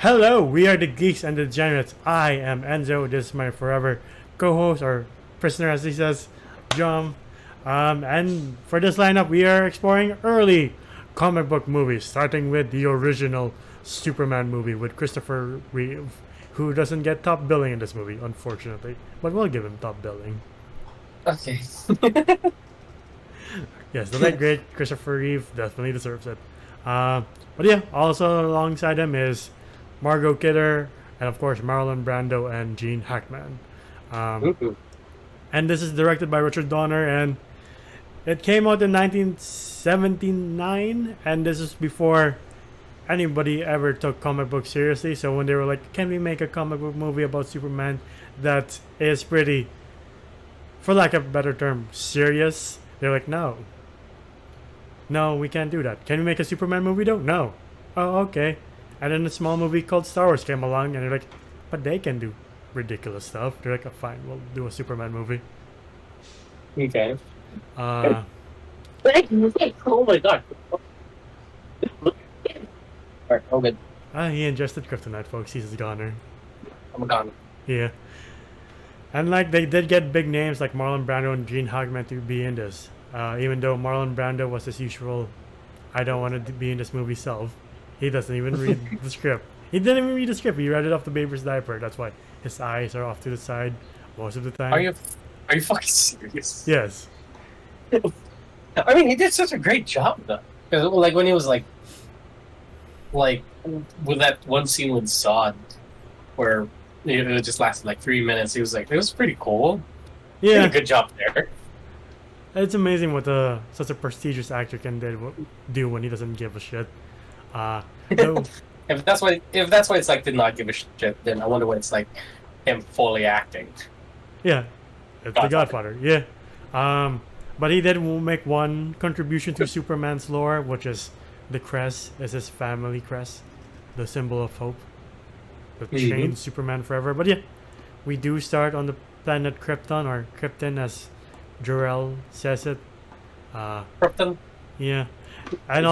Hello, we are the Geeks and the Degenerates. I am Enzo. This is my forever co-host or prisoner, as he says, John. And for this lineup, we are exploring early comic book movies, starting with the original Superman movie with Christopher Reeve, who doesn't get top billing in this movie, unfortunately, but we'll give him top billing. Okay. Yes, the late great Christopher Reeve definitely deserves it. But yeah, also alongside him is Margot Kidder, and of course Marlon Brando and Gene Hackman. Ooh. And this is directed by Richard Donner, and it came out in 1979, and this is before anybody ever took comic books seriously. So when they were like, can we make a comic book movie about Superman that is pretty, for lack of a better term, serious? They're like, no, we can't do that. Can we make a Superman movie though? No. Oh, okay. And then a small movie called Star Wars came along, and they're like, but they can do ridiculous stuff. They're like, oh, fine, we'll do a Superman movie. Okay. Uh, Oh my god. Alright, all good. he ingested kryptonite, folks. He's a goner. I'm gone. Yeah. And like they did get big names like Marlon Brando and Gene Hackman to be in this. Even though Marlon Brando was his usual, I don't want to be in this movie self. He doesn't even read the script. He didn't even read the script. He read it off the baby's diaper. That's why his eyes are off to the side most of the time. Are you fucking serious? Yes. I mean, he did such a great job though. 'Cause, like when he was like with that one scene with Zod, where it just lasted like 3 minutes. He was like, it was pretty cool. He did Yeah. a good job there. It's amazing what such a prestigious actor can do when he doesn't give a shit. Though, If that's why it's like did not give a shit, then I wonder what it's like him fully acting. yeah, it's the Godfather. Yeah. But he did make one contribution to Superman's lore, which is the crest is his family crest, the symbol of hope, that changed Superman forever. But yeah, we do start on the planet Krypton, or Krypton as Jor-El says it. Krypton. Yeah. And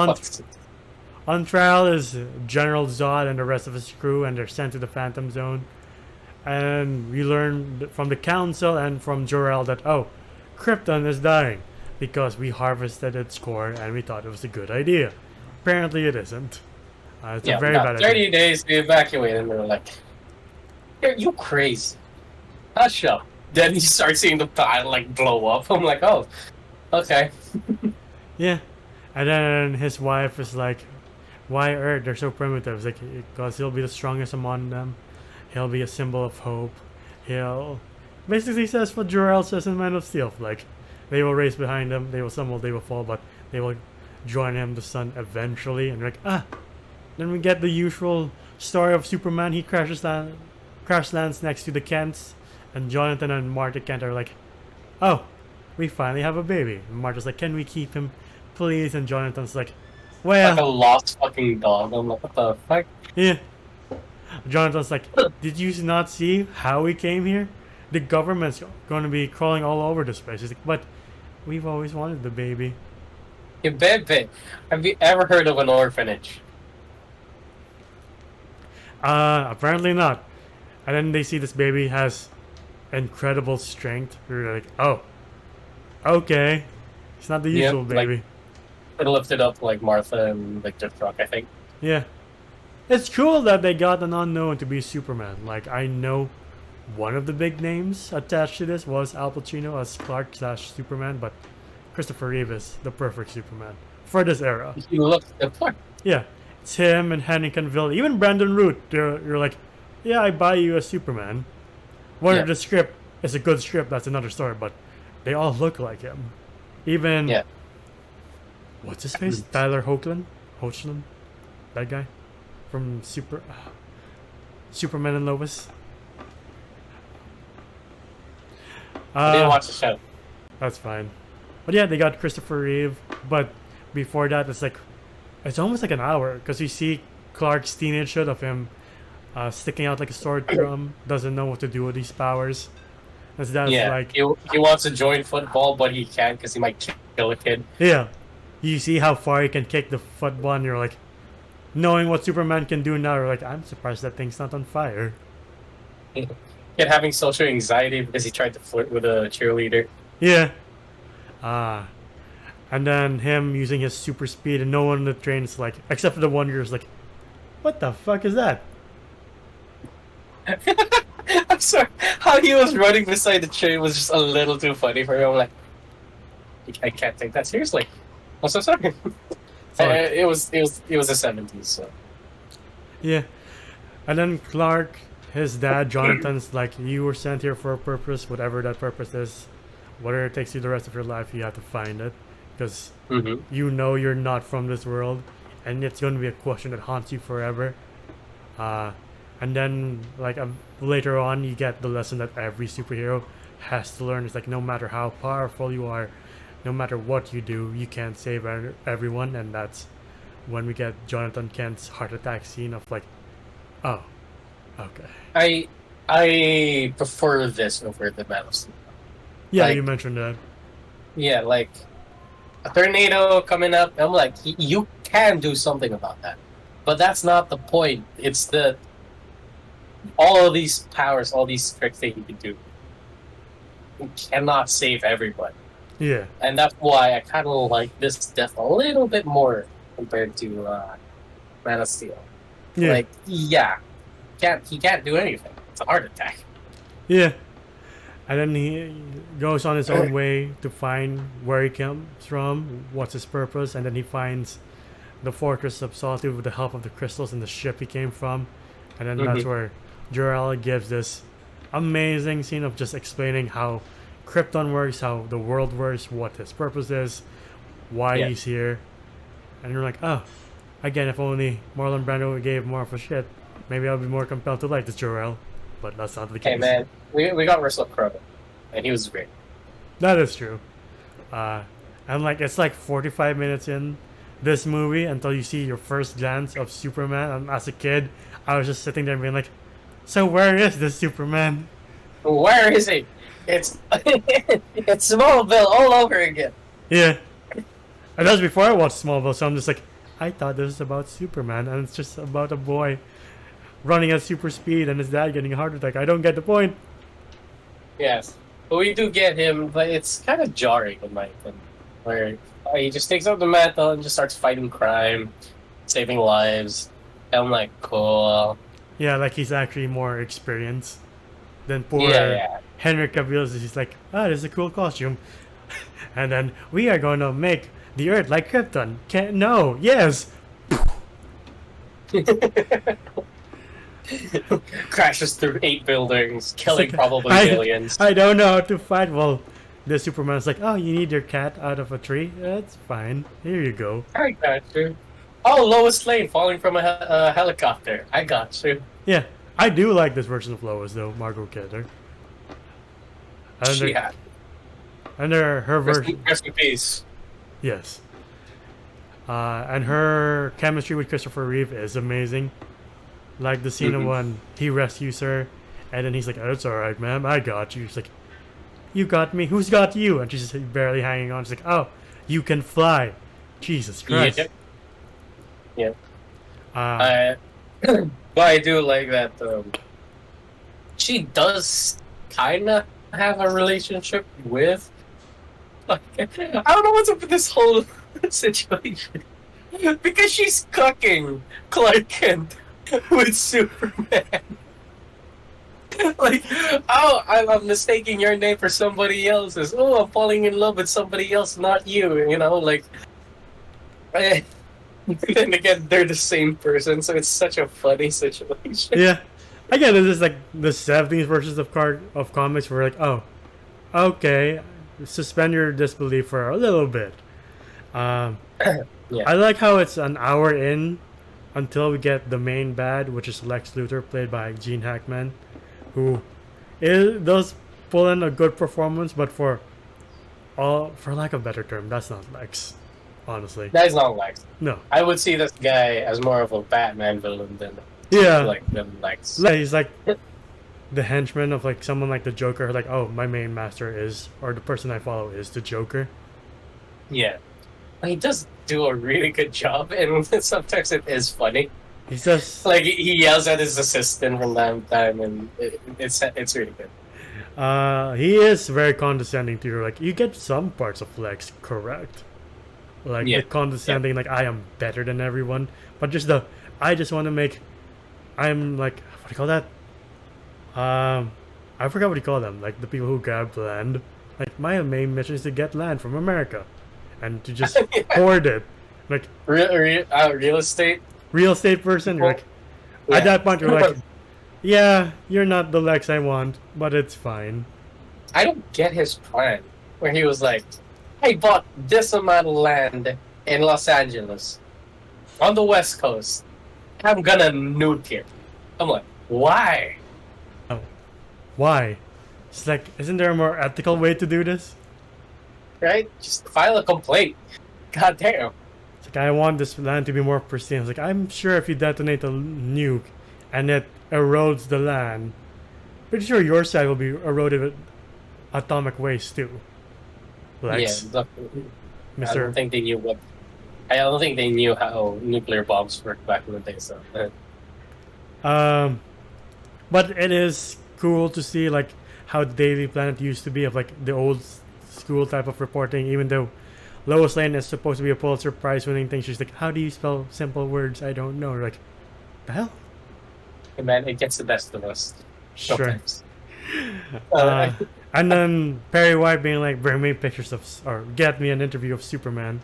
on trial is General Zod and the rest of his crew, and they're sent to the Phantom Zone. And we learn from the Council and from Jor-El that, oh, Krypton is dying because we harvested its core and we thought it was a good idea. Apparently it isn't. It's a very bad 30 idea. days to evacuate, and they're like, you crazy. Hush up. Then you start seeing the planet like blow up. I'm like, oh, okay. Yeah. And then his wife is like, why Earth? They're so primitive. It's like, because he'll be the strongest among them. He'll be a symbol of hope. He'll basically says what Jor-El says in Man of Steel. Like, they will race behind him. They will fall, but they will join him, the sun, eventually. And like, then we get the usual story of Superman. He crash lands next to the Kents, and Jonathan and Martha Kent are like, oh, we finally have a baby. And Martha's like, can we keep him, please? And Jonathan's like, well, Like a lost fucking dog. I'm like, what the fuck? yeah. Jonathan's like, did you not see how we came here? The government's going to be crawling all over this place. He's like, but we've always wanted the baby. Hey, baby, have you ever heard of an orphanage? Apparently not. And then they see this baby has incredible strength. They're like, oh, okay. It's not the usual baby. It lifted up like Martha and like their truck, I think. Yeah. It's cool that they got an unknown to be Superman. Like, I know one of the big names attached to this was Al Pacino as Clark/Superman, but Christopher Reeve is the perfect Superman for this era. He looks the part. Yeah. It's him and Henry Cavill. Even Brandon Root. You're like, yeah, I buy you as Superman. Whether the script is a good script, that's another story, but they all look like him. Even... Yeah. What's his face? Tyler Hoechlin? That guy? From Superman and Lois? I didn't watch the show. That's fine. But yeah, they got Christopher Reeve. But before that, it's almost like an hour, because you see Clark's teenage shot of him sticking out like a sword drum, doesn't know what to do with these powers. That's like, he wants to join football, but he can't because he might kill a kid. yeah. You see how far you can kick the football, and you're like, knowing what Superman can do now, you're like, I'm surprised that thing's not on fire. Yet having social anxiety because he tried to flirt with a cheerleader. Yeah. Ah. And then him using his super speed, and no one in the train is like, except for the one girl, is like, what the fuck is that? I'm sorry. How he was running beside the train was just a little too funny for me. I'm like, I can't take that seriously. I'm so sorry. It was the 70s, so. Yeah. And then Clark, his dad, Jonathan's like, you were sent here for a purpose, whatever that purpose is. Whatever it takes you the rest of your life, you have to find it. Because you know you're not from this world. And it's going to be a question that haunts you forever. And then, like, later on, you get the lesson that every superhero has to learn. It's like, no matter how powerful you are, no matter what you do, you can't save everyone. And that's when we get Jonathan Kent's heart attack scene of like, oh, okay. I prefer this over the Man of Steel. Yeah, like, you mentioned that. Yeah, like a tornado coming up. I'm like, you can do something about that, but that's not the point. It's the all of these powers, all these tricks that you can do. You cannot save everybody. Yeah, and that's why I kind of like this death a little bit more compared to Man of Steel. yeah, Like, he can't do anything. It's a heart attack. yeah. And then he goes on his own way to find where he comes from, what's his purpose, and then he finds the Fortress of Solitude with the help of the crystals and the ship he came from. And then that's where Jor-El gives this amazing scene of just explaining how Krypton works, how the world works, what his purpose is, why he's here. And you're like, oh, again, if only Marlon Brando gave more of a shit, maybe I'll be more compelled to like this Jor-El. But that's not the case. Hey man, we got Russell Crowe, and he was great. That is true. And like it's like 45 minutes in this movie until you see your first glance of Superman. And as a kid, I was just sitting there being like, so where is this Superman? Where is he? It's it's Smallville all over again. Yeah. And that was before I watched Smallville, so I'm just like, I thought this was about Superman, and it's just about a boy running at super speed and his dad getting a heart attack. I don't get the point. Yes, but we do get him, but it's kind of jarring in my opinion, where he just takes up the mantle and just starts fighting crime, saving lives. And I'm like, cool. Yeah, like he's actually more experienced than poor Henry Cavill. He's like, this is a cool costume. And then we are going to make the Earth like Krypton. Can't, no, yes. Crashes through 8 buildings, killing probably millions. I don't know how to fight. Well, the Superman's like, oh, you need your cat out of a tree? That's fine. Here you go. I got you. Oh, Lois Lane falling from a helicopter. I got you. Yeah, I do like this version of Lois, though, Margot Kidder. And her version. Rest in peace. Yes. And her chemistry with Christopher Reeve is amazing. Like the scene of when he rescues her, and then he's like, oh, it's alright, ma'am, I got you. She's like, you got me? Who's got you? And she's just barely hanging on. She's like, oh, you can fly. Jesus Christ. Yeah. But I do like that she does kind of have a relationship with... I don't know what's up with this whole situation. Because she's cucking Clark Kent with Superman. Like, oh, I'm mistaking your name for somebody else's. Oh, I'm falling in love with somebody else, not you. You know, like... then again, they're the same person, so it's such a funny situation. Yeah. Again, this is like the 70s versions of comics where like, oh, okay, suspend your disbelief for a little bit. I like how it's an hour in until we get the main bad, which is Lex Luthor, played by Gene Hackman, who does pull in a good performance, but for lack of a better term, that's not Lex, honestly. That is not Lex. No. I would see this guy as more of a Batman villain than Lex. He's like the henchman of like someone like the Joker, like, oh, my main master is, or the person I follow is the Joker. Yeah. He does do a really good job, and sometimes it is funny. He's just Like he yells at his assistant from time to time, and it's really good. he is very condescending to you. Like you get some parts of Lex correct, like Yeah, the condescending, like I am better than everyone, but just the I just want to make. I'm like what do you call that? I forgot what you call them. Like the people who grab land. Like my main mission is to get land from America, and to just hoard it. Like real estate. real estate person, you're like Yeah. at that point you're like, yeah, you're not the Lex I want, but it's fine. I don't get his plan where he was like, I bought this amount of land in Los Angeles on the West Coast. I'm gonna nuke it. I'm like, why? Oh, why? It's like, isn't there a more ethical way to do this? Right? Just file a complaint. God damn. It's like I want this land to be more pristine. It's like I'm sure if you detonate a nuke and it erodes the land, pretty sure your side will be eroded with atomic waste too. Lex, Yeah, I Mister. don't think they knew what. I don't think they knew how nuclear bombs worked back in the day. So, But it is cool to see like how Daily Planet used to be of like the old school type of reporting. Even though Lois Lane is supposed to be a Pulitzer Prize winning thing, she's like, how do you spell simple words? I don't know. Like, the hell? man, it gets the best of us Sure. sometimes. And then Perry White being like, bring me pictures of, or get me an interview of Superman.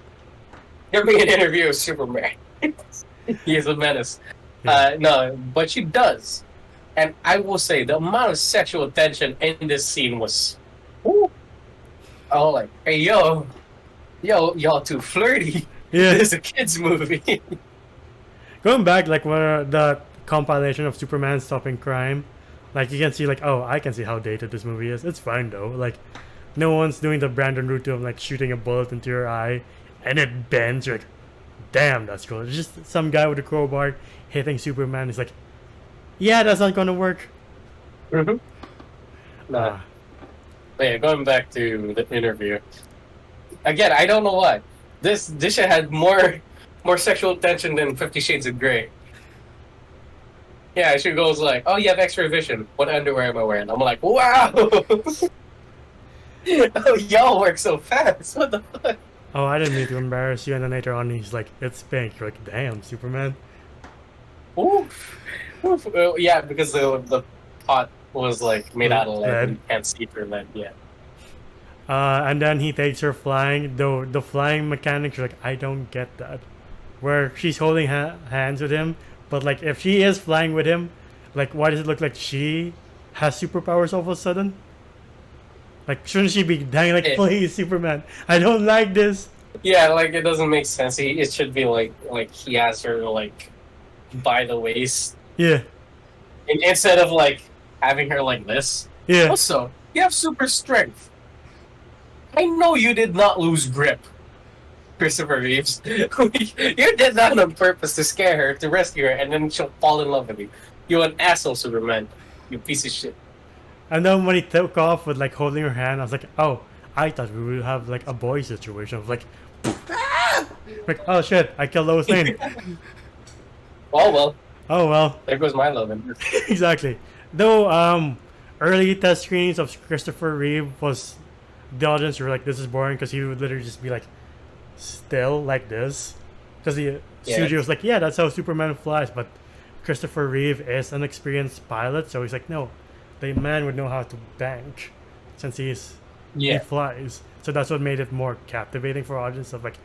Give me an interview of Superman. He is a menace. Yeah. No, but she does. And I will say, the amount of sexual tension in this scene was... Ooh. Oh, like, hey, yo, y'all too flirty. Yeah. This is a kid's movie. Going back, like, where the compilation of Superman stopping crime, like, you can see, like, oh, I can see how dated this movie is. It's fine, though. Like, no one's doing the Brandon route of, like, shooting a bullet into your eye, and it bends. You're like, damn, that's cool. It's just some guy with a crowbar hitting Superman. He's like, yeah, that's not gonna work. Mm-hmm. No. Ah. But yeah, going back to the interview. Again, I don't know why. This shit had more sexual tension than 50 Shades of Grey. Yeah, she goes like, oh, you have X-ray vision. What underwear am I wearing? I'm like, wow! Oh, y'all work so fast. What the fuck? Oh, I didn't mean to embarrass you. And then later on, he's like, it's pink. You're like, damn, Superman. Oof. Oof. Yeah, because the pot was like made out of lead. Lead. And you can't see through lead, yeah. And then he takes her flying. Though the flying mechanics are like, I don't get that. Where she's holding hands with him, but like if she is flying with him, like why does it look like she has superpowers all of a sudden? Like shouldn't she be dying like, please, Superman? I don't like this. Yeah, like it doesn't make sense. It should be like he has her like by the waist, Yeah, instead of like having her like this. yeah. Also, you have super strength. I know you did not lose grip, Christopher Reeves. You did that on purpose to scare her, to rescue her, and then she'll fall in love with you. You're an asshole, Superman. You piece of shit. And then when he took off with like holding her hand, I was like, oh, I thought we would have like a boy situation of like, like oh shit, I killed Lois Lane. Oh well, Oh well. there goes my love interest. Exactly. Though early test screenings of Christopher Reeve was the audience were like, this is boring because he would literally just be like still like this because the studio was like, yeah, that's how Superman flies. But Christopher Reeve is an experienced pilot, so he's like, no, the man would know how to bank since he flies. So that's what made it more captivating for audience of like,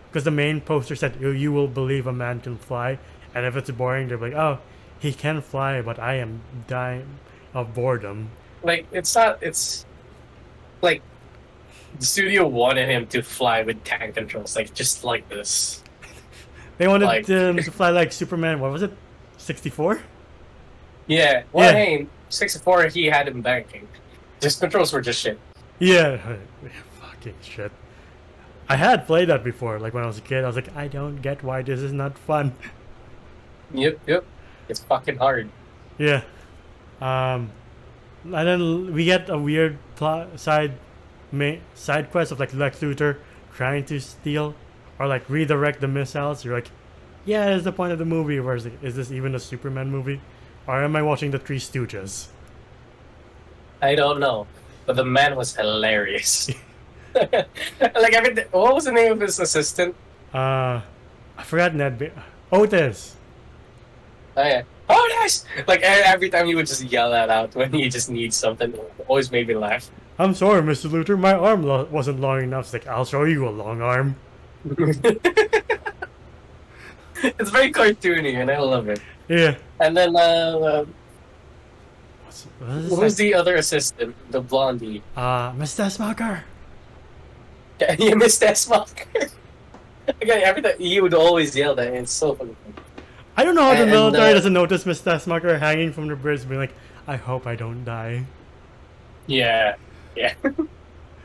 because the main poster said you will believe a man can fly, and if it's boring, they're like, oh, he can fly, but I am dying of boredom. Like it's like the studio wanted him to fly with tank controls, like just like this. They wanted Like- him to fly like Superman. What was it? 64? Yeah. Well, Yeah. hey, 64, he had him banking. His controls were just shit. Yeah. Fucking shit. I had played that before. Like when I was a kid, I was like, I don't get why this is not fun. Yep. It's fucking hard. Yeah. And then we get a weird side quest of like Lex Luthor trying to steal or like redirect the missiles. You're like, yeah, that's the point of the movie. Whereas, like, is this even a Superman movie, or am I watching the Three Stooges? I don't know, but the man was hilarious. Like everything. What was the name of his assistant? I forgot Otis. Oh yeah. Oh nice! Like every time he would just yell that out when he just needs something. It always made me laugh. I'm sorry, Mr. Luthor. My arm wasn't long enough. It's like, I'll show you a long arm. It's very cartoony, and I love it. Yeah. And then Who's the other assistant? The blondie. Miss Desmocker. Yeah, you missed that smoker. Again, every time he would always yell that, and it's so funny. I don't know how the military And, doesn't notice Miss Desmocker hanging from the bridge, being like, I hope I don't die. Yeah, yeah.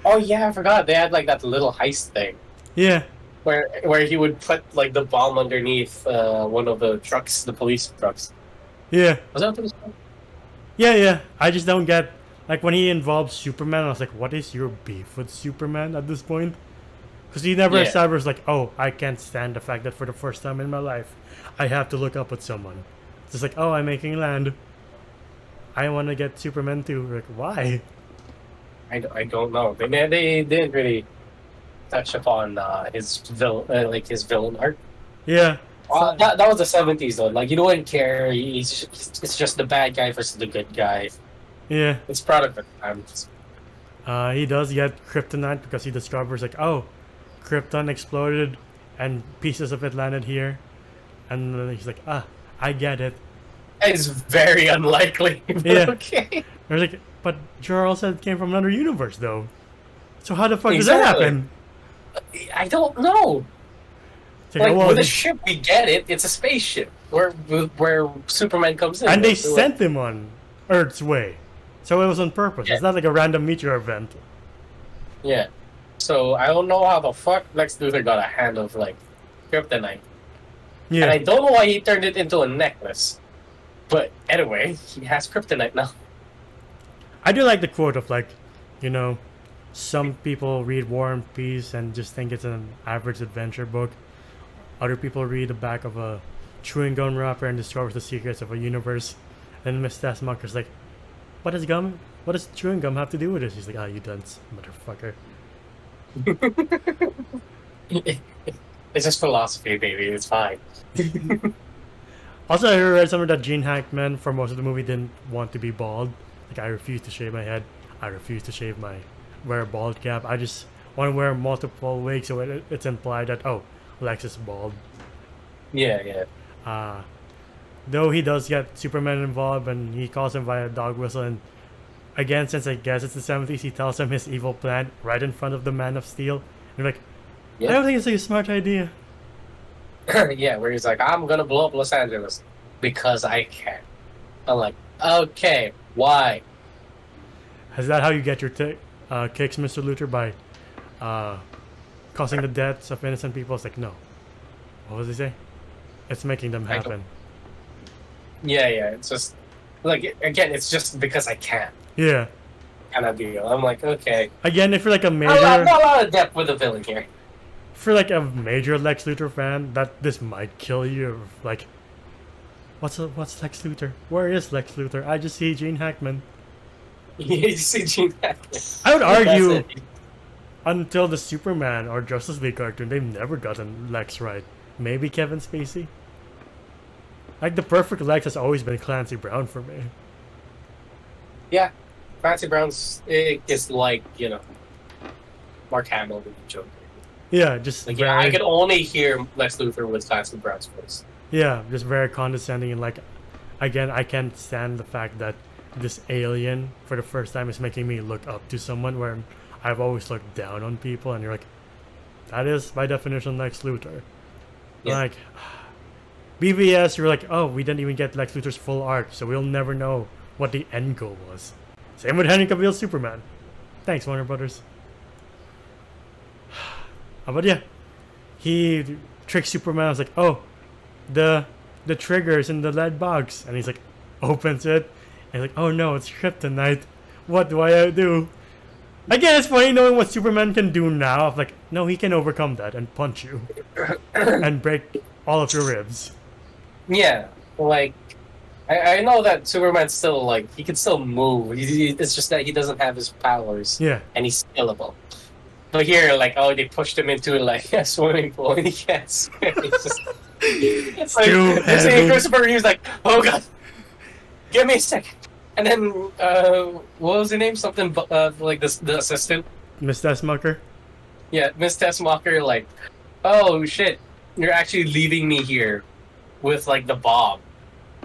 Oh yeah, I forgot they had like that little heist thing Yeah. where he would put like the bomb underneath one of the trucks, the police trucks. Yeah. Was that what it was called? Yeah. I just don't get, like, when he involves Superman, I was like, what is your beef with Superman at this point? Because he never established, like, oh, I can't stand the fact that for the first time in my life, I have to look up at someone. It's just like, oh, I'm making land. I want to get Superman too. Like, why? I don't know. They didn't really touch upon his villain arc. Yeah. That was the 70s though. Like you don't care. It's just the bad guy versus the good guy. Yeah. It's product of the time. He does get kryptonite because he discovers, like, oh, Krypton exploded and pieces of it landed here. And then he's like, I get it. It's very unlikely. Yeah. Okay. They're like, but Jor-El said it came from another universe, though. So how the fuck does that happen? I don't know. Like, with a ship, we get it. It's a spaceship where Superman comes in. And they sent him on Earth's way. So it was on purpose. Yeah. It's not like a random meteor event. Yeah. So I don't know how the fuck Lex Luthor got a hand of, like, kryptonite. Yeah. And I don't know why he turned it into a necklace. But anyway, he has kryptonite now. I do like the quote of, like, you know, some people read War and Peace and just think it's an average adventure book. Other people read the back of a chewing gum wrapper and discover the secrets of a universe. And Miss Tasmaker's like, what does chewing gum have to do with this? He's like, you dunce, motherfucker. It's just philosophy, baby. It's fine. Also, I read somewhere that Gene Hackman, for most of the movie, didn't want to be bald. Like, I refuse to shave my head. I refuse to wear a bald cap. I just want to wear multiple wigs, so it's implied that, oh, Lex is bald. Yeah. Though he does get Superman involved, and he calls him via dog whistle, and again, since I guess it's the 70s, he tells him his evil plan right in front of the Man of Steel. And you're like, I don't think it's a smart idea. Yeah, where he's like, I'm gonna blow up Los Angeles because I can. I'm like, okay, why? Is that how you get your kicks, Mr. Luthor, by causing the deaths of innocent people? It's like, no. What was he say? It's making them happen. Yeah, it's just, like, again, it's just because I can. Yeah. Kind of deal. I'm like, okay. Again, if you're like a major... Not a lot of depth with the villain here. If you're like a major Lex Luthor fan, this might kill you. Like, what's Lex Luthor? Where is Lex Luthor? I just see Gene Hackman. You see Gene Hackman. I would argue until the Superman or Justice League cartoon, they've never gotten Lex right. Maybe Kevin Spacey. Like, the perfect Lex has always been Clancy Brown for me. Yeah, Clancy Brown's is like, Mark Hamill with the Joker. Yeah, just like, I could only hear Lex Luthor with Clancy Brown's voice. Yeah, just very condescending, and like, again, I can't stand the fact that this alien for the first time is making me look up to someone where I've always looked down on people, and you're like, that is by definition Lex Luthor. Yeah. Like, BVS, you're like, oh, we didn't even get Lex Luthor's full arc, so we'll never know what the end goal was. Same with Henry Cavill's Superman. Thanks, Warner Brothers. But yeah, he tricks Superman. I was like, oh, the trigger's in the lead box, and he's like, opens it, and he's like, oh no, it's kryptonite. What do I do? Again, it's funny knowing what Superman can do now. Of like, no, he can overcome that and punch you and break all of your ribs. Yeah, like I know that Superman's still like he can still move. It's just that he doesn't have his powers. Yeah. And he's skillable. But here, like, oh, they pushed him into like a swimming pool and he can't swim. It's like saying Christopher Reeve's like, oh god, give me a second. And then what was her name? Something like the assistant, Miss Tessmacher. Yeah, Miss Tessmacher. Like, oh shit, you're actually leaving me here with like the bomb.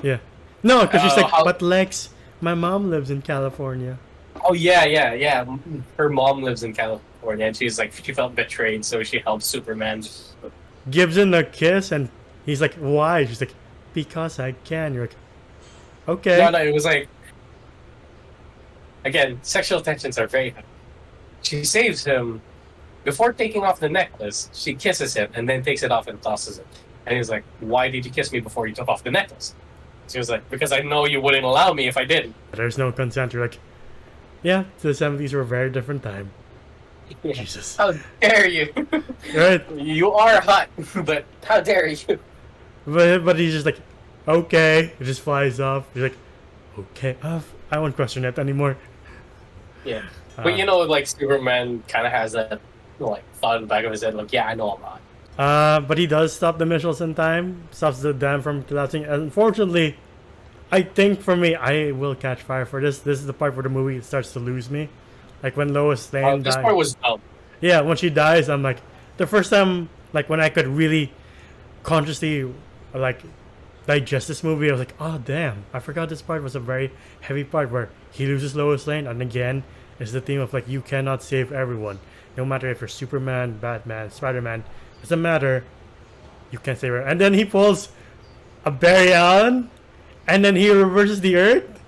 Yeah. No, because she's like, but Lex, my mom lives in California. Oh yeah. Her mom lives in California, and she's like, she felt betrayed, so she helped Superman. Gives him a kiss, and he's like, why? She's like, because I can. You're like, okay. No, it was like, again, sexual tensions are very high. She saves him before taking off the necklace. She kisses him and then takes it off and tosses it. And he's like, why did you kiss me before you took off the necklace? She was like, because I know you wouldn't allow me if I didn't. There's no consent. You're like, yeah, the 70s were a very different time. Yeah. Jesus. How dare you? Right? You are hot, but how dare you? But he's just like, okay. It just flies off. He's like, okay. I won't question it anymore. Yeah. But you know, like, Superman kind of has that, like, thought in the back of his head, like, yeah, I know I'm hot. But he does stop the missiles in time, stops the dam from collapsing. And unfortunately, I think for me, I will catch fire for this. This is the part where the movie starts to lose me. Like when Lois Lane dies. This part was dumb. Yeah, when she dies, I'm like, the first time, like when I could really consciously, like, digest this movie, I was like, oh damn, I forgot this part was a very heavy part where he loses Lois Lane, and again, it's the theme of like, you cannot save everyone. No matter if you're Superman, Batman, Spider-Man, doesn't matter, you can't save her. And then he pulls a Barry Allen, and then he reverses the Earth.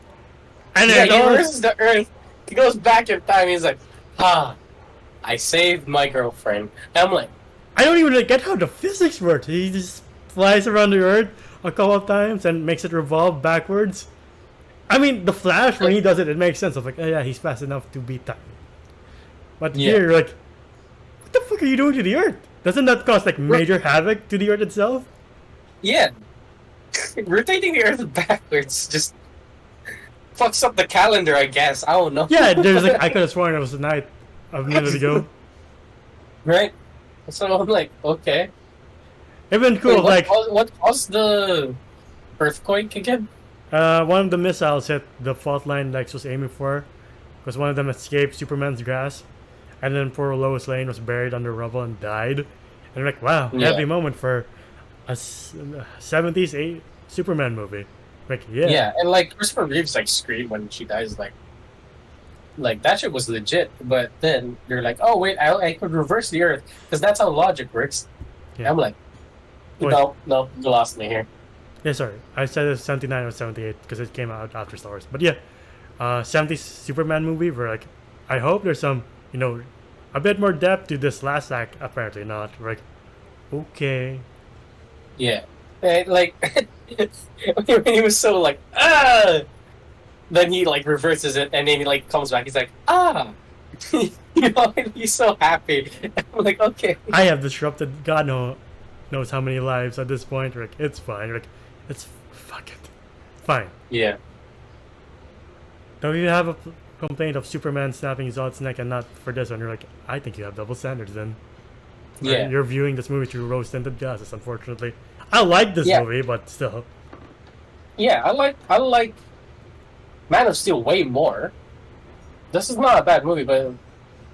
And yeah, then he reverses the Earth. He goes back in time. He's like, I saved my girlfriend. And I'm like, I don't even get how the physics work. He just flies around the Earth a couple of times and makes it revolve backwards. I mean, the Flash, when he does it, it makes sense. I was like, oh yeah, he's fast enough to beat time. But here, you're like, what the fuck are you doing to the Earth? Doesn't that cause like major havoc to the Earth itself? Yeah. Rotating the Earth backwards just fucks up the calendar, I guess. I don't know. Yeah, there's like, I could have sworn it was the night a minute ago. Right? So I'm like, okay. It'd been cool. Wait, what, what caused the earthquake again? One of the missiles hit the fault line Lex was aiming for, because one of them escaped Superman's grasp, and then poor Lois Lane was buried under rubble and died. And they're like, wow, happy moment for a 70s Superman movie. Like, yeah. Yeah, and like Christopher Reeves like screamed when she dies, like that shit was legit. But then they're like, oh wait, I could reverse the Earth because that's how logic works. Yeah. I'm like, no, you lost me here. Yeah, sorry, I said it's 79 or 78 because it came out after Star Wars. But yeah, 70s Superman movie where like, I hope there's some, you know, a bit more depth to this last act. Apparently not. Like, okay. Yeah, and, like when he was so like then he like reverses it and then he like comes back. He's like you know, and he's so happy. I'm like, okay. I have disrupted God knows how many lives at this point. Like, it's fine. Like, it's fuck it, fine. Yeah. Don't you have a complaint of Superman snapping Zod's neck and not for this one? You're like, I think you have double standards then. Yeah. You're viewing this movie through rose-tinted glasses, unfortunately. I like this movie, but still. Yeah, I like Man of Steel way more. This is not a bad movie, but at the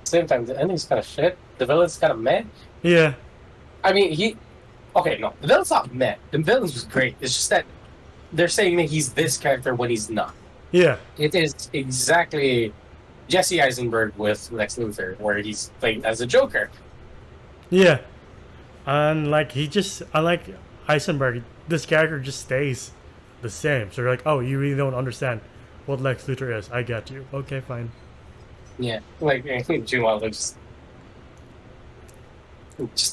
same time, the ending's kind of shit. The villain's kind of meh. Yeah. I mean, okay, no, the villain's not meh. The villain was great. It's just that they're saying that he's this character when he's not. Yeah. It is exactly Jesse Eisenberg with Lex Luthor, where he's playing as a Joker. Yeah. And like unlike Eisenberg, this character just stays the same. So you're like, oh, you really don't understand what Lex Luthor is. I get you. Okay, fine. Yeah, like Jim Wilder just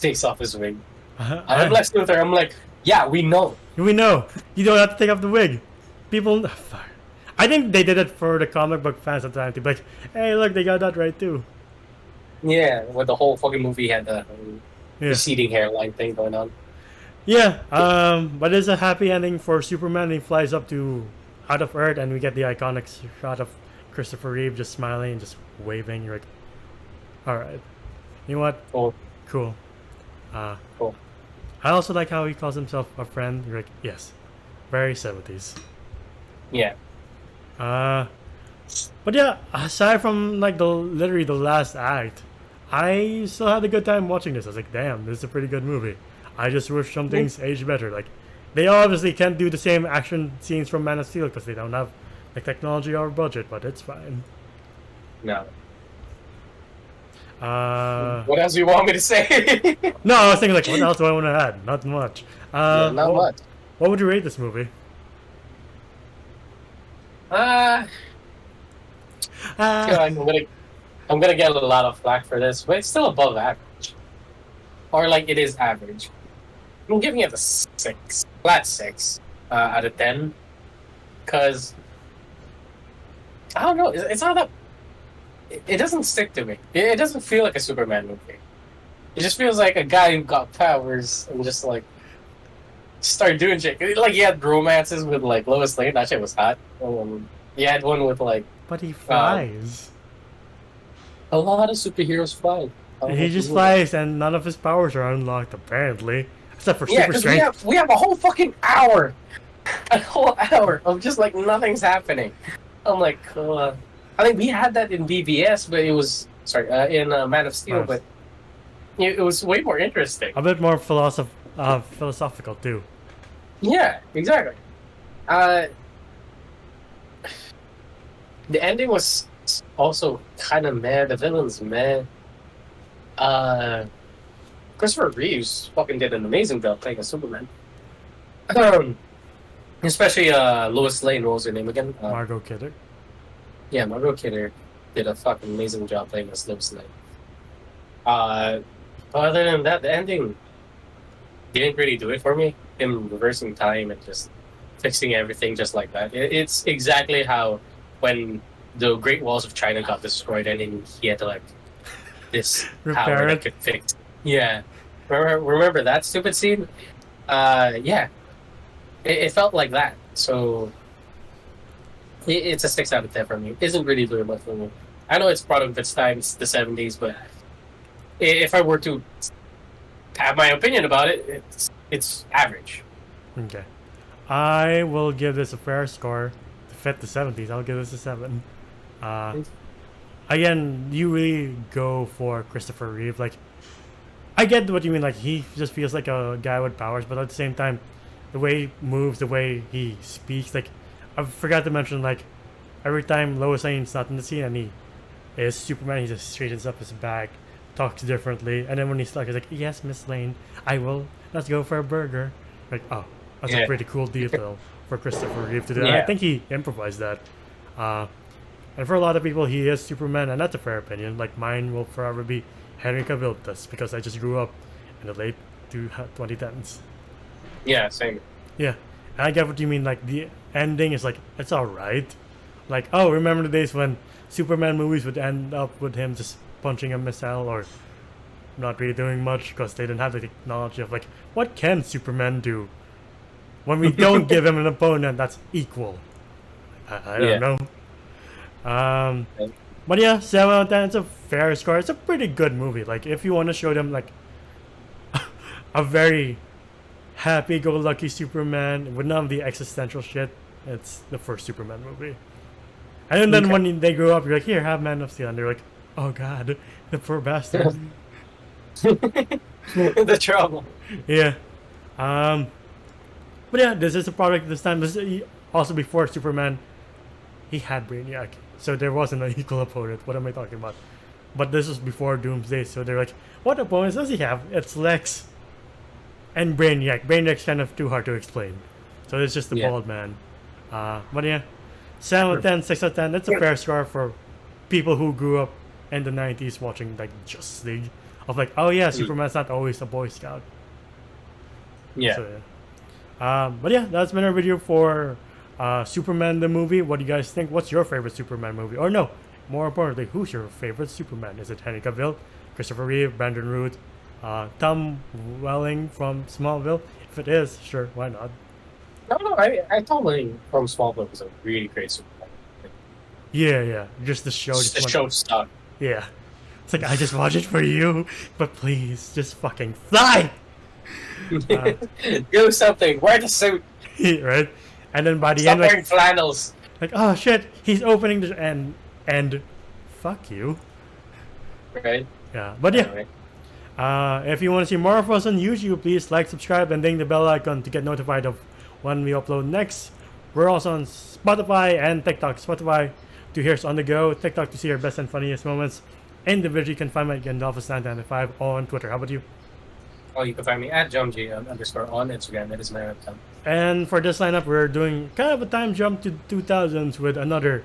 takes off his wig. I'm Lex Luthor. I'm like, yeah, we know. We know. You don't have to take off the wig. People. I think they did it for the comic book fans at the time to be like, hey, look, they got that right too. Yeah, with the whole fucking movie had the Yeah. receding hairline thing going on. Yeah, but it's a happy ending for Superman. He flies up to out of Earth, and we get the iconic shot of Christopher Reeve just smiling and just waving. You're like, all right, you know what? Cool. Cool. Cool. I also like how he calls himself a friend. You're like, yes, very 70s. Yeah. But yeah, aside from like literally the last act, I still had a good time watching this. I was like, damn, this is a pretty good movie. I just wish some things aged better. Like, they obviously can't do the same action scenes from Man of Steel because they don't have the technology or budget, but it's fine. No. Uh, What else do you want me to say? no, I was thinking like, what else do I want to add? Not much. Not much. What would you rate this movie? I'm gonna get a lot of flack for this, but it's still above average, or like it is average. I'm giving it a 6, flat 6 out of 10, because I don't know. It's not that. It doesn't stick to me. It doesn't feel like a Superman movie. It just feels like a guy who got powers and just like started doing shit. Like, he had romances with like Lois Lane. That shit was hot. He had one with like. But he flies. A lot of superheroes fly. He just flies, and none of his powers are unlocked apparently, except for super strength. We have a whole fucking hour, of just like nothing's happening. I'm like, I think we had that in BVS, but it was in Man of Steel, but it was way more interesting. A bit more philosophical too. Yeah, exactly. The ending was also kind of meh. The villain's meh. Christopher Reeves fucking did an amazing job playing a Superman. Especially Lois Lane. What was her name again? Margot Kidder. Yeah, Margot Kidder did a fucking amazing job playing as Lois Lane. Other than that, the ending didn't really do it for me. Him reversing time and just fixing everything just like that. It's exactly how when the Great Walls of China got destroyed and then he had to like this power that could fix. Yeah, remember that stupid scene? Yeah, it felt like that. So it's a 6 out of 10 for me. It isn't really doing much for me. I know it's product of its time, it's the 70s, but if I were to have my opinion about it, it's average. Okay. I will give this a fair score. To fit the 70s, I'll give this a 7. Again, you really go for Christopher Reeve. Like, I get what you mean. Like, he just feels like a guy with powers, but at the same time, the way he moves, the way he speaks, like, I forgot to mention, like, every time Lois Lane's not in the scene and he is Superman, he just straightens up his back, talks differently, and then when he's stuck, he's like, yes, Miss Lane, I will. Let's go for a burger. Like, oh, that's a pretty cool detail for Christopher Reeve to do. Yeah. I think he improvised that. And for a lot of people, he is Superman, and that's a fair opinion. Like, mine will forever be Henry Cavill, just because I just grew up in the late 2010s. Yeah, same. Yeah, and I get what you mean. Like, the ending is like, it's alright. Like, oh, remember the days when Superman movies would end up with him just punching a missile or not really doing much because they didn't have the technology of, like, what can Superman do when we don't give him an opponent that's equal? I don't know. But yeah, 7 out of 10, it's a fair score. It's a pretty good movie. Like, if you want to show them, like, a very happy-go-lucky Superman with none of the existential shit, it's the first Superman movie. And then when they grow up, you're like, here, have Man of Steel. And they're like, oh god, the poor bastard. The trouble. Yeah. But yeah, this is a product this time. This is also before Superman, he had Brainiac. So there wasn't an equal opponent. What am I talking about? But this was before Doomsday, so they're like, what opponents does he have? It's Lex and Brainiac. Brainiac's kind of too hard to explain. So it's just the bald man. But yeah, 7 out of 10, 6 out of 10. That's a fair score for people who grew up in the 90s watching, like, Justice League. Of like, oh yeah, Superman's not always a Boy Scout. Yeah. So, yeah. But yeah, that's been our video for Superman the movie. What do you guys think? What's your favorite Superman movie? Or no, more importantly, who's your favorite Superman? Is it Henry Cavill, Christopher Reeve, Brandon Root, Tom Welling from Smallville? If it is, sure, why not? No, I totally from Smallville was a really great Superman. Yeah. Just the show. The show stuck. Yeah. It's like, I just watch it for you, but please, just fucking fly! Do something. Wear the suit. Right? And then by the Stop end, wearing flannels. like, oh shit, he's opening the and fuck you. Right? Yeah, but yeah. Anyway. If you want to see more of us on YouTube, please like, subscribe, and ding the bell icon to get notified of when we upload next. We're also on Spotify and TikTok. Spotify to hear us on the go, TikTok to see our best and funniest moments. Individually, you can find me at Gandalfus995 on Twitter. How about you? Oh, you can find me at JumG _ on Instagram. That is my account. And for this lineup, we're doing kind of a time jump to 2000s with another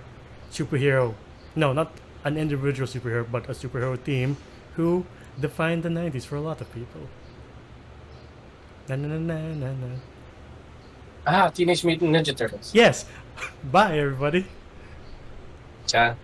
superhero. No, not an individual superhero, but a superhero team who defined the 90s for a lot of people. Na na na na na. Teenage Mutant Ninja Turtles. Yes. Bye, everybody. Ciao.